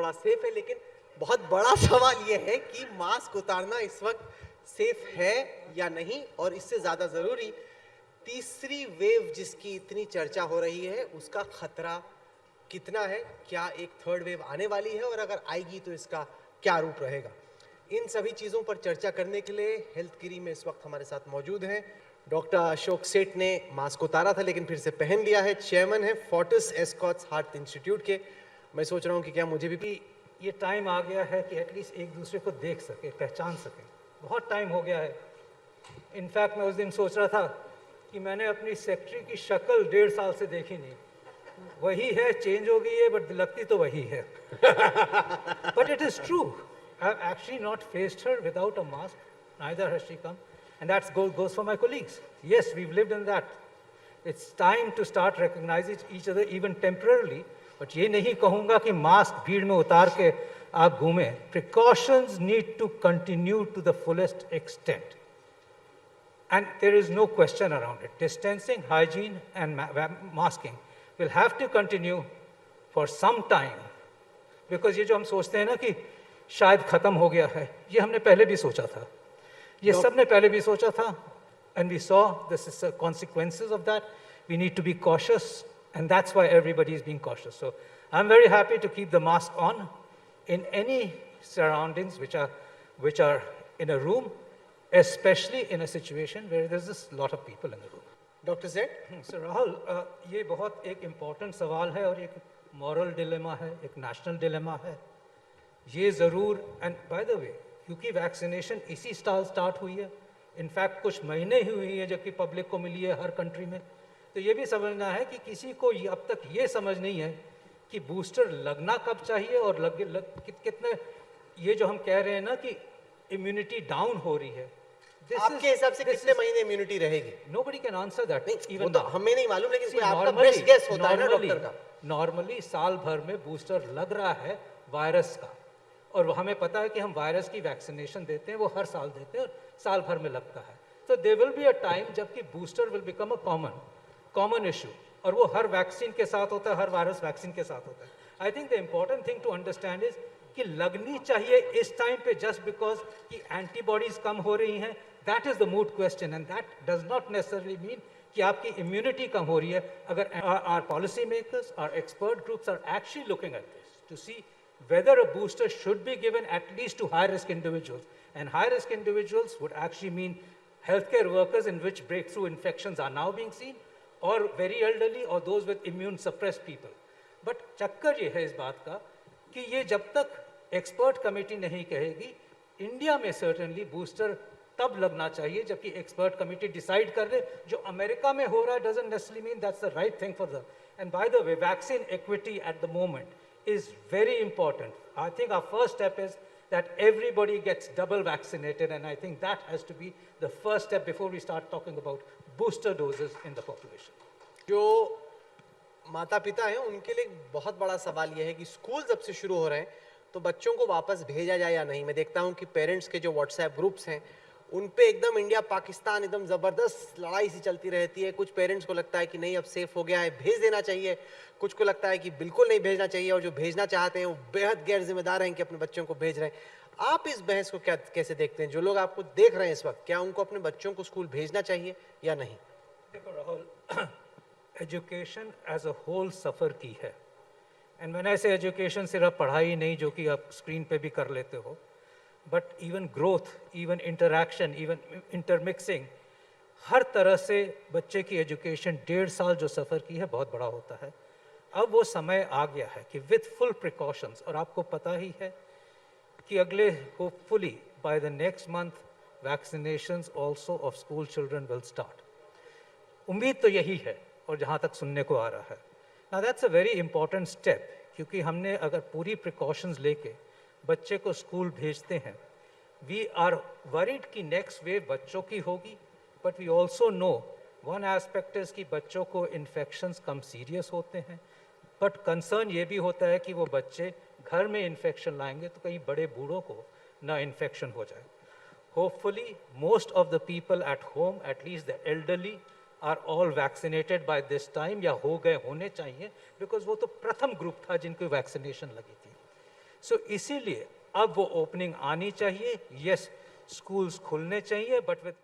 थोड़ा सेफ है, लेकिन बहुत बड़ा सवाल ये है कि मास्क उतारना इस वक्त सेफ है या नहीं, और इससे ज्यादा जरूरी तीसरी वेव जिसकी इतनी चर्चा हो रही है उसका खतरा कितना है। क्या एक थर्ड वेव आने वाली है, और अगर आएगी तो इसका क्या रूप रहेगा। इन सभी चीजों पर चर्चा करने के लिए हेल्थ गिरी में इस वक्त हमारे साथ मौजूद हैं डॉक्टर अशोक सेठ। ने मास्क उतारा था लेकिन फिर से पहन लिया है। चेयरमैन है फोर्टिस एस्कॉट्स हार्ट इंस्टीट्यूट के। मैं सोच रहा हूँ कि क्या मुझे भी ये टाइम आ गया है कि एटलीस्ट एक दूसरे को देख सके, पहचान सके। बहुत टाइम हो गया है। इनफैक्ट मैं उस दिन सोच रहा था कि मैंने अपनी सेक्रेटरी की शक्ल 1.5 साल से देखी नहीं। वही है, चेंज हो गई है बट लगती तो वही है। But it is true, I have actually not faced her without a mask, neither has she come, and that's goes for my colleagues. Yes, we've lived in that. It's time to start recognizing each other even temporarily. But ये नहीं कहूँगा कि mask भीड़ में उतार के आप घूमें। Precautions need to continue to the fullest extent. And there is no question around it. Distancing, hygiene, and masking will have to continue for some time. Because ये जो हम सोचते हैं ना कि शायद खत्म हो गया है, ये हमने पहले भी सोचा था। ये सब ने पहले भी सोचा था, and we saw the consequences of that. We need to be cautious, and that's why everybody is being cautious. So I'm very happy to keep the mask on in any surroundings which are in a room, especially in a situation where there's just a lot of people in the room. Doctor सेठ। So Rahul, ये बहुत एक important सवाल है और एक moral dilemma है, एक national dilemma है। ये ज़रूर, and by the way, क्योंकि वैक्सीनेशन इसी साल स्टार्ट हुई है, इनफैक्ट कुछ महीने ही हुई है जबकि पब्लिक को मिली है हर कंट्री में, तो ये भी समझना है कि किसी को अब तक ये समझ नहीं है कि बूस्टर लगना कब चाहिए और कितने, ये जो हम कह रहे हैं ना कि इम्यूनिटी डाउन हो रही है, आपके हिसाब से कितने महीने इम्यूनिटी रहेगी? Nobody can answer that. Even हमें नहीं मालूम, लेकिन कोई आपका बेस्ट गेस होता है ना डॉक्टर का। नॉर्मली साल भर में बूस्टर लग रहा है वायरस का, और हमें पता है कि हम वायरस की वैक्सीनेशन देते हैं, वो हर साल देते हैं और साल भर में लगता है। तो there will be a time जबकि booster will become a common issue, और वो हर वैक्सीन के साथ होता है, हर वायरस वैक्सीन के साथ होता है। I think the important thing to understand is कि लगनी चाहिए इस टाइम पे जस्ट बिकॉज कि एंटीबॉडीज कम हो रही हैं, that is the moot question, and that does not necessarily mean कि आपकी इम्यूनिटी कम हो रही है। अगर or policy makers, or expert groups are actually looking at this to see whether a booster should be given at least to high-risk individuals. And high-risk individuals would actually mean healthcare workers in which breakthrough infections are now being seen, or very elderly, or those with immune-suppressed people. But चक्कर ये है इस बात का कि ये जब तक एक्सपर्ट कमेटी नहीं कहेगी, इंडिया में सर्टनली बूस्टर तब लगना चाहिए जबकि एक्सपर्ट कमेटी डिसाइड कर ले। जो अमेरिका में हो रहा है doesn't necessarily mean that's the right thing for them. And by the way, vaccine equity at the moment is very important. I think our first step is that everybody gets double vaccinated, and I think that has to be the first step before we start talking about booster doses in the population. जो माता पिता हैं उनके लिए बहुत बड़ा सवाल यह है कि स्कूल जब से शुरू हो रहे हैं तो बच्चों को वापस भेजा जाए या नहीं। मैं देखता हूं कि पेरेंट्स के जो व्हाट्सएप ग्रुप्स हैं उन पे एकदम इंडिया पाकिस्तान एकदम ज़बरदस्त लड़ाई सी चलती रहती है। कुछ पेरेंट्स को लगता है कि नहीं अब सेफ हो गया है, भेज देना चाहिए, कुछ को लगता है कि बिल्कुल नहीं भेजना चाहिए, और जो भेजना चाहते हैं वो बेहद गैर जिम्मेदार हैं कि अपने बच्चों को भेज रहे हैं। आप इस बहस को कैसे देखते हैं? जो लोग आपको देख रहे हैं इस वक्त, क्या उनको अपने बच्चों को स्कूल भेजना चाहिए या नहीं? देखो Rahul, education as a whole suffer की है, एंड मैंने ऐसे एजुकेशन सिर्फ पढ़ाई नहीं जो कि आप स्क्रीन पे भी कर लेते हो, but even growth, even interaction, even intermixing, हर तरह से बच्चे की एजुकेशन 1.5 साल जो सफ़र की है बहुत बड़ा होता है। अब वो समय आ गया है कि विथ फुल प्रिकॉशंस, और आपको पता ही है कि अगले hopefully by the next month vaccinations also of school children will start. उम्मीद तो यही है और जहाँ तक सुनने को आ रहा है। Now that's a very important step, क्योंकि हमने अगर पूरी प्रिकॉशंस लेके बच्चे को स्कूल भेजते हैं, वी आर वरीड कि नेक्स्ट वेव बच्चों की होगी, but we also know one aspect is कि बच्चों को इन्फेक्शंस कम सीरियस होते हैं, बट कंसर्न ये भी होता है कि वो बच्चे घर में इन्फेक्शन लाएंगे तो कहीं बड़े बूढ़ों को ना इन्फेक्शन हो जाए। Hopefully most of the people at home, at least the elderly, are all vaccinated by this time, या हो गए होने चाहिए, बिकॉज वो तो प्रथम ग्रुप था जिनको वैक्सीनेशन लगी थी। सो इसीलिए अब वो ओपनिंग आनी चाहिए। यस, स्कूल्स खुलने चाहिए, बट विद